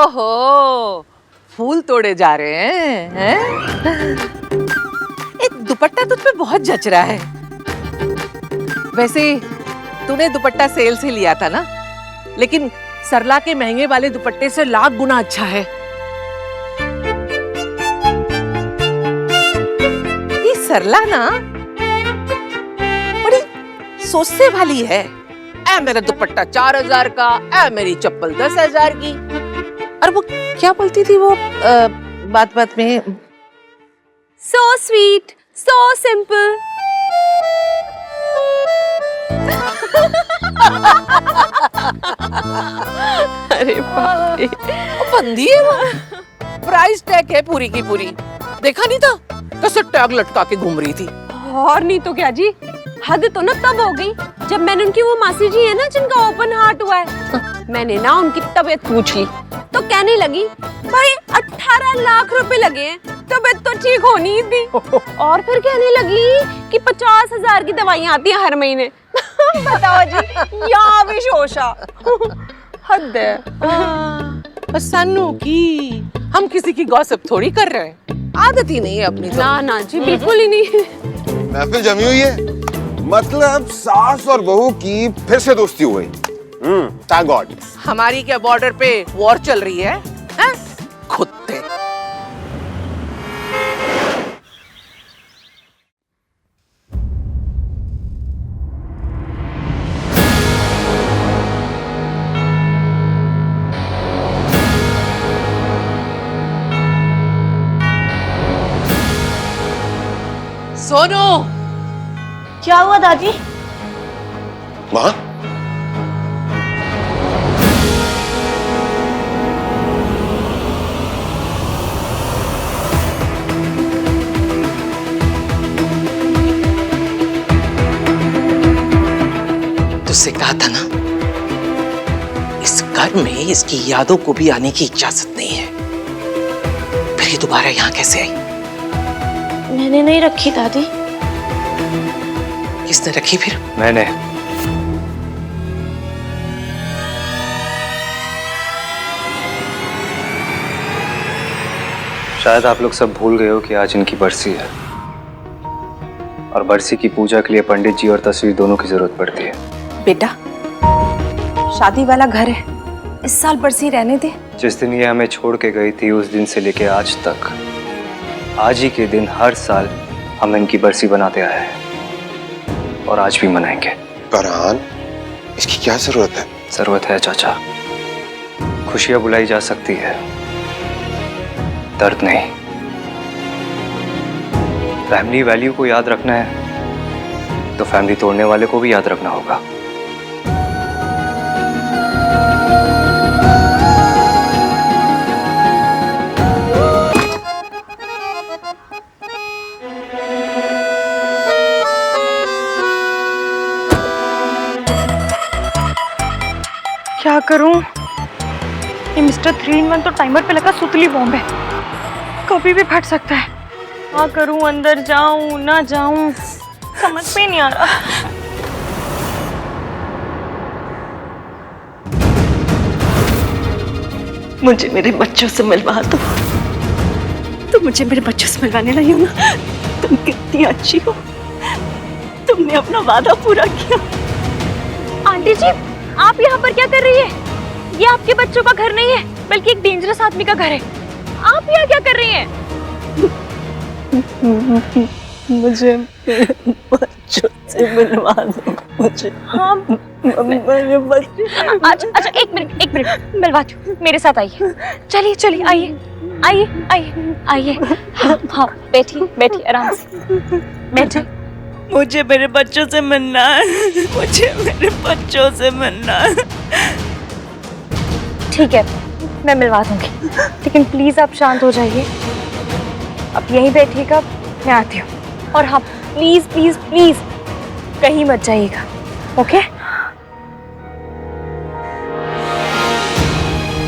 ओहो, फूल तोड़े जा रहे हैं? एक दुपट्टा तुझ पे बहुत जच रहा है। वैसे तूने दुपट्टा सेल से लिया था ना, लेकिन सरला के महंगे वाले दुपट्टे से लाख गुना अच्छा है। ये सरला ना बड़ी सोचने वाली है। ऐ मेरा दुपट्टा 4000 का, ऐ मेरी चप्पल 10,000 की। और वो क्या बोलती थी वो बात बात में, सो स्वीट, सो सिंपल। अरे बाप रे, वो बंदी है वो। प्राइस टैग है पूरी की पूरी। देखा नहीं था कैसे टैग लटका के घूम रही थी। और नहीं तो क्या जी, हद तो ना तब हो गई जब मैंने उनकी वो मासी जी है ना जिनका ओपन हार्ट हुआ है, मैंने ना उनकी तबीयत पूछ ली तो कहने लगी भाई 18 लाख रुपए लगे हैं, तबीयत तो ठीक होनी ही थी। और फिर कहने लगी कि 50,000 की दवाइयाँ आती हैं हर महीने। बताओ जी, या विशोषा। हद है। सन्नू की, हम किसी की गॉसिप थोड़ी कर रहे हैं, आदत ही नहीं है अपनी। ना ना जी, बिल्कुल ही नहीं। महफिल जमी हुई है, मतलब सास और बहू की फिर से दोस्ती हो गई। Thank God. हमारी क्या बॉर्डर पे वॉर चल रही है, हैं? कुत्ते। सोनू, क्या हुआ दादी? माँ, तुझसे कहा था ना, इस घर में इसकी यादों को भी आने की इजाजत नहीं है। फिर ये दोबारा यहाँ कैसे आई? मैंने नहीं रखी दादी। किसने रखी फिर? मैंने। शायद आप लोग सब भूल गए हो कि आज इनकी बरसी है, और बरसी की पूजा के लिए पंडित जी और तस्वीर दोनों की जरूरत पड़ती है। बेटा, शादी वाला घर है, इस साल बरसी रहने दे। जिस दिन ये हमें छोड़ के गई थी उस दिन से लेके आज तक, आज ही के दिन हर साल हम इनकी बरसी बनाते आए हैं, और आज भी मनाएंगे। फरहान, इसकी क्या जरूरत है? जरूरत है चाचा। खुशियां बुलाई जा सकती है, दर्द नहीं। फैमिली वैल्यू को याद रखना है तो फैमिली तोड़ने वाले को भी याद रखना होगा। क्या करूं? ये मिस्टर 3-in-1 तो टाइमर पे लगा सुतली बॉम्ब है, कभी भी फट सकता है। क्या करूं, अंदर जाऊं ना जाऊं, समझ में नहीं आ रहा। मुझे मेरे बच्चों से मिलवा दो। तुम मुझे मेरे बच्चों से मिलवाने लाई हो ना? तुम कितनी अच्छी हो, तुमने अपना वादा पूरा किया। आंटी जी, आप यहाँ पर क्या कर रही है? ये आपके बच्चों का घर नहीं है, बल्कि एक डेंजरस आदमी का घर है। आप यहाँ क्या कर रही हैं? मुझे बच्चों से मिलवा दो। मुझे मेरे बच्चे। अच्छा, एक मिनट मिलवाती हूँ, मेरे साथ आइए। चलिए चलिए, आइए। हाँ, बैठिए आराम से बैठिए। मुझे मेरे बच्चों से मिलना है, मुझे मेरे बच्चों से मिलना है। ठीक है, मैं मिलवा दूंगी, लेकिन प्लीज आप शांत हो जाइए। आप यहीं बैठिएगा, मैं आती हूँ। और हाँ, प्लीज प्लीज प्लीज कहीं मत जाइएगा, ओके?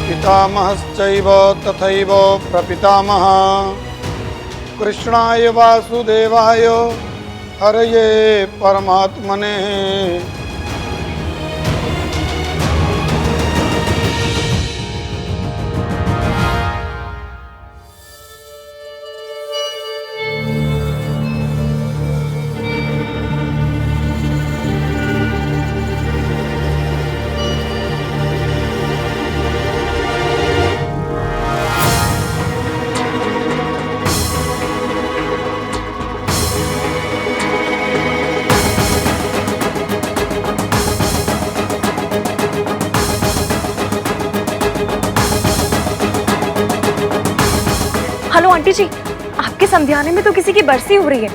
पितामहश्चैव तथैव प्रपितामहः कृष्णाय वासुदेवाय हरये परमात्मने। हेलो आंटी जी, आपके समझाने में तो किसी की बरसी हो रही है।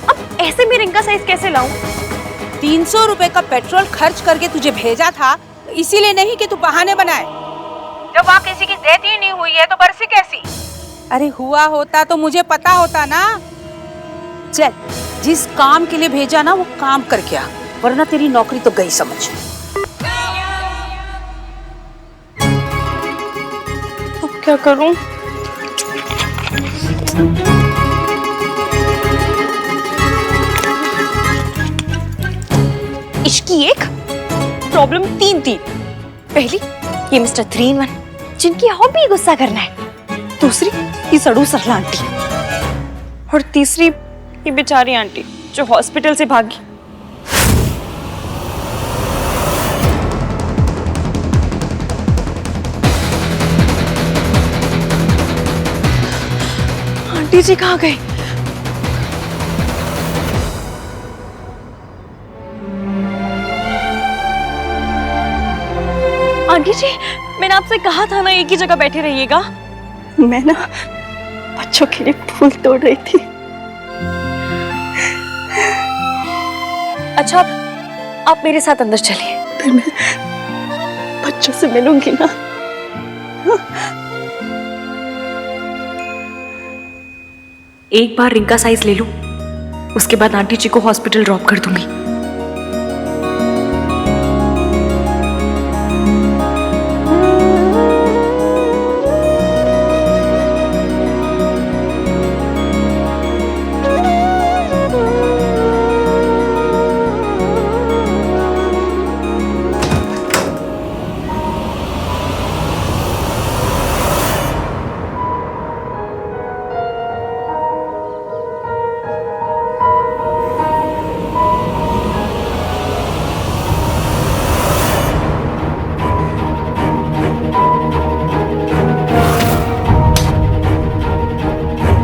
अब ऐसे में रिंका साइज कैसे लाऊं? 300 रुपए का पेट्रोल खर्च करके तुझे भेजा था, इसीलिए नहीं कि तू बहाने बनाए। जब वहाँ किसी की डेथ ही नहीं हुई है तो बरसी कैसी? अरे हुआ होता तो मुझे पता होता ना। चल, जिस काम के लिए भेजा ना वो काम करके आ, वरना तेरी नौकरी तो गई समझ। अब क्या करूं? इश्की एक, प्रॉब्लम तीन थी। पहली, ये मिस्टर 3 in 1 जिनकी हॉबी गुस्सा करना है। दूसरी, ये सड़ू सरला आंटी। और तीसरी, ये बेचारी आंटी जो हॉस्पिटल से भागी। आंटी जी कहाँ गए? आंटी जी, मैंने आपसे कहा था ना एक ही जगह बैठे रहिएगा। मैं ना बच्चों के लिए फूल तोड़ रही थी। अच्छा, आप मेरे साथ अंदर चलिए। फिर मैं बच्चों से मिलूंगी ना। एक बार रिंका साइज ले लूं, उसके बाद आंटी जी को हॉस्पिटल ड्रॉप कर दूंगी।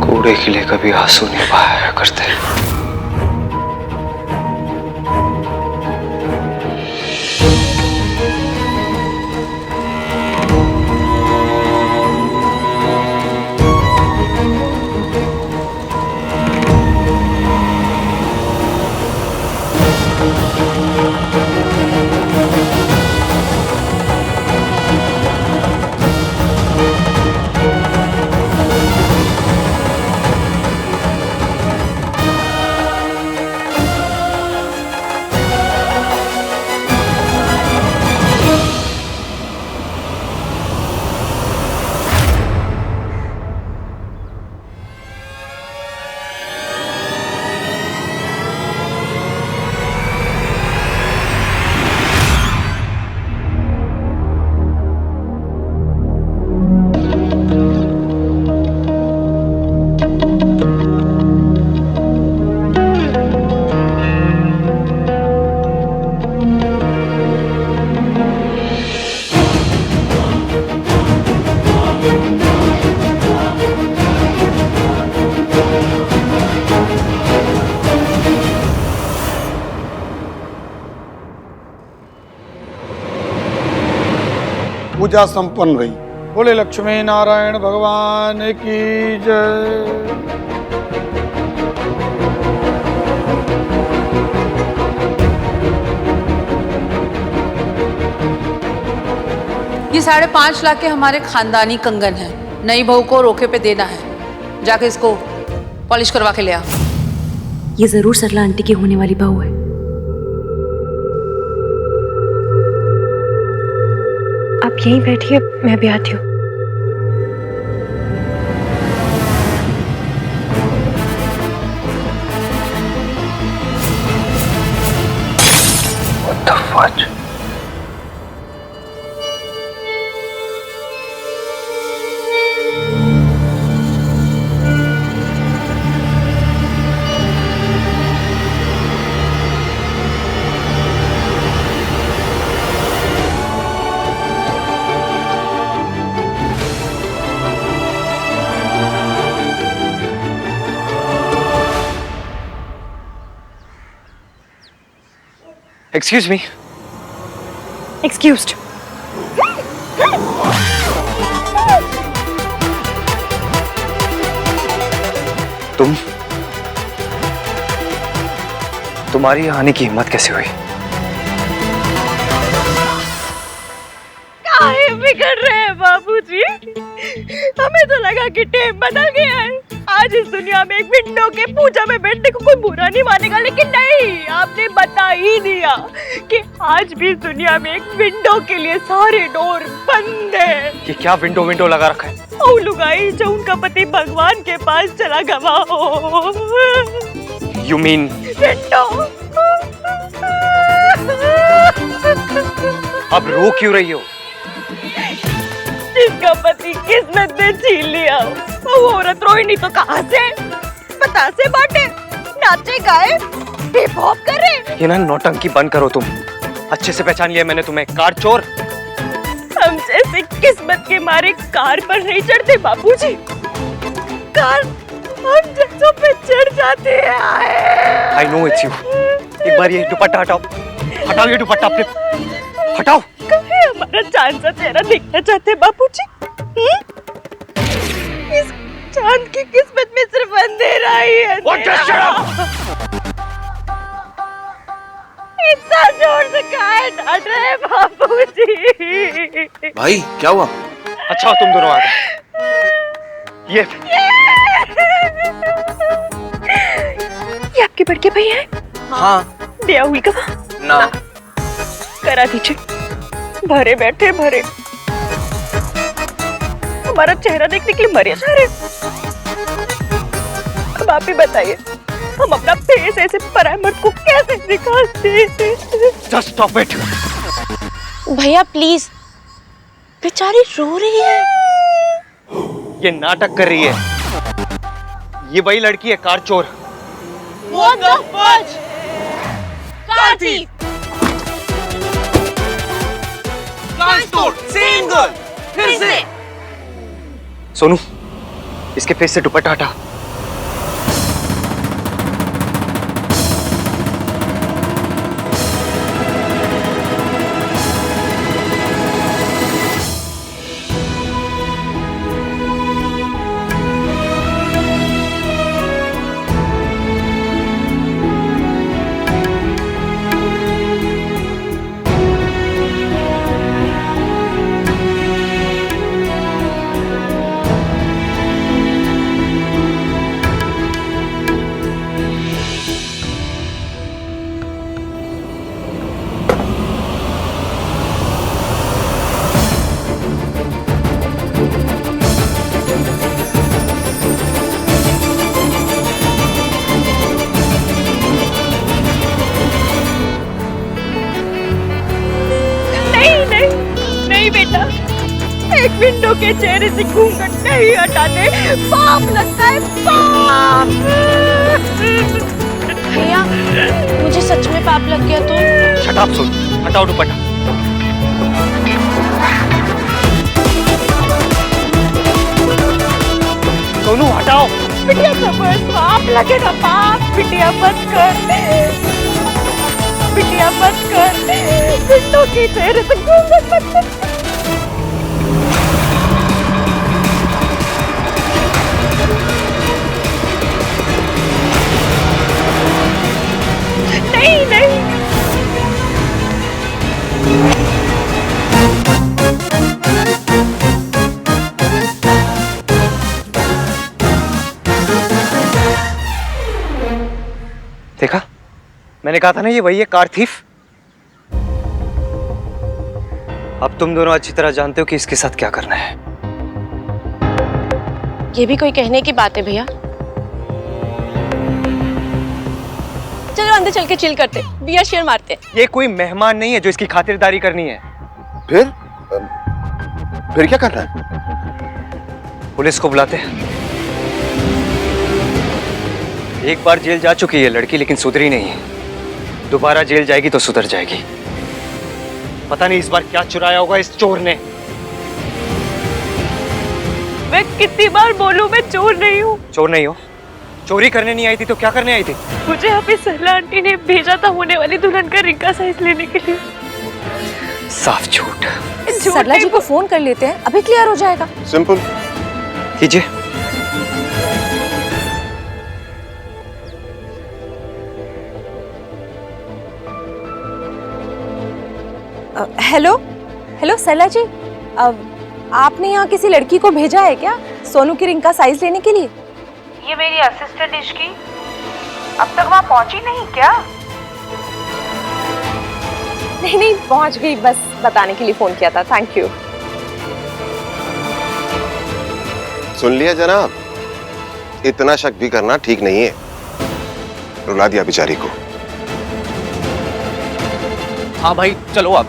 कूड़े के लिए कभी आंसू नहीं बहाया करते। पूजा संपन्न रही। बोले लक्ष्मी नारायण भगवान की जय। ये 5.5 लाख के हमारे खानदानी कंगन है। नई बहू को रोके पे देना है। जाके इसको पॉलिश करवा के ले आ। ये जरूर सरला आंटी की होने वाली बहू है। आप यहीं बैठिए, मैं भी आती हूँ। What the fudge? Excuse me. Excused. तुम्हारी यहाँ आने की हिम्मत कैसे हुई? काहे बिगड़ रहे हैं बाबूजी? हमें तो लगा कि टेप बदल गया है। आज इस दुनिया में एक विंडो के पूजा में बैठने को कोई बुरा नहीं मानेगा, लेकिन नहीं, आपने बता ही दिया कि आज भी इस दुनिया में एक विंडो के लिए सारे डोर बंद है। ये क्या विंडो लगा रखा है? ओ लुगाई, जो उनका पति भगवान के पास चला गवा हो। You mean? विंडो। अब रो क्यों रही हो? जिसका पति किस्मत ने छीन लिया, वो औरत रोई नहीं तो कहाँ से? बतासे बांटे, नाचे गाए, हिप हॉप करे। ये ना नौटंकी बंद करो तुम। अच्छे से पहचान लिया मैंने तुम्हें, कार चोर। हम जैसे किस्मत के मारे कार पर नहीं चढ़ते बाबूजी। कार हम जैसों पे चढ़ जाते हैं। I know it's you। एक बार ये दुपट्टा हटाओ, हटाओ ये दुपट्टा अपने, हटाओ। कहीं हमारा चांद सा चेहरा देखना चाहते हैं बाबूजी? इस चांद की किस्मत में सिर्फ अंधेरा ही है। इतना जोर से काहे डांट रहे हैं बाबूजी? भाई क्या हुआ? अच्छा तुम दोनों आ गए। ये आपके बड़के भाई हैं? हाँ। दिया हुई का ना करा दीजिए। भरे बैठे भरे, हमारा चेहरा देखने के लिए मरे जा रहे। अब आप ही बताइए, हम अपना फेस ऐसे पराये मर्द को कैसे दिखाते? Just stop it। भैया प्लीज, बेचारी रो रही है। ये नाटक कर रही है। ये वही लड़की है कार चोर। What the fudge? कार थी। फिर से। सोनू, इसके फेस से दुपट्टा हटा। एक विंडो के चेहरे से घूंघट नहीं हटाते, पाप लगता है, पाप। भैया मुझे सच में पाप लग गया तो? शट अप सोनू, हटाओ दुपट्टा। सोनू हटाओ। बिटिया समझ, पाप लगेगा, पाप। बिटिया मत कर, बिटिया मत कर, विंडो के चेहरे से घूंघट मत कर। नहीं नहीं, देखा, मैंने कहा था ना ये वही है कार थीफ। अब तुम दोनों अच्छी तरह जानते हो कि इसके साथ क्या करना है। ये भी कोई कहने की बात है भैया? चलो अंदर चल के चिल करते, बियर शेयर मारते। ये कोई मेहमान नहीं है जो इसकी खातिरदारी करनी है। फिर क्या करना है? पुलिस को बुलाते हैं। एक बार जेल जा चुकी है लड़की, लेकिन सुधरी नहीं है। दोबारा जेल जाएगी तो सुधर जाएगी। पता नहीं इस बार क्या चुराया होगा इस चोर ने। मैं कितनी बार बोलूं मैं चोर नहीं हूँ। चोर नहीं हो? चोरी करने नहीं आई थी तो क्या करने आई थी? मुझे अभी सरला आंटी ने भेजा था होने वाली दुल्हन का रिंग का साइज लेने के लिए। साफ झूठ। सरला जी को फोन कर लेते हैं, अभी क्लियर हो जाएगा। सिंपल। कीजिए। हेलो हेलो सैला जी, आपने यहाँ किसी लड़की को भेजा है क्या सोनू की रिंग का साइज लेने के लिए? ये मेरी असिस्टेंट इश्की अब तक वहाँ पहुँची नहीं क्या? नहीं नहीं, पहुँच गई, बस बताने के लिए फोन किया था। Thank you. सुन लिया जनाब, इतना शक भी करना ठीक नहीं है। रुला दिया बेचारी को। हाँ भाई चलो अब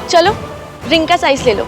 चलो रिंग का साइज ले लो।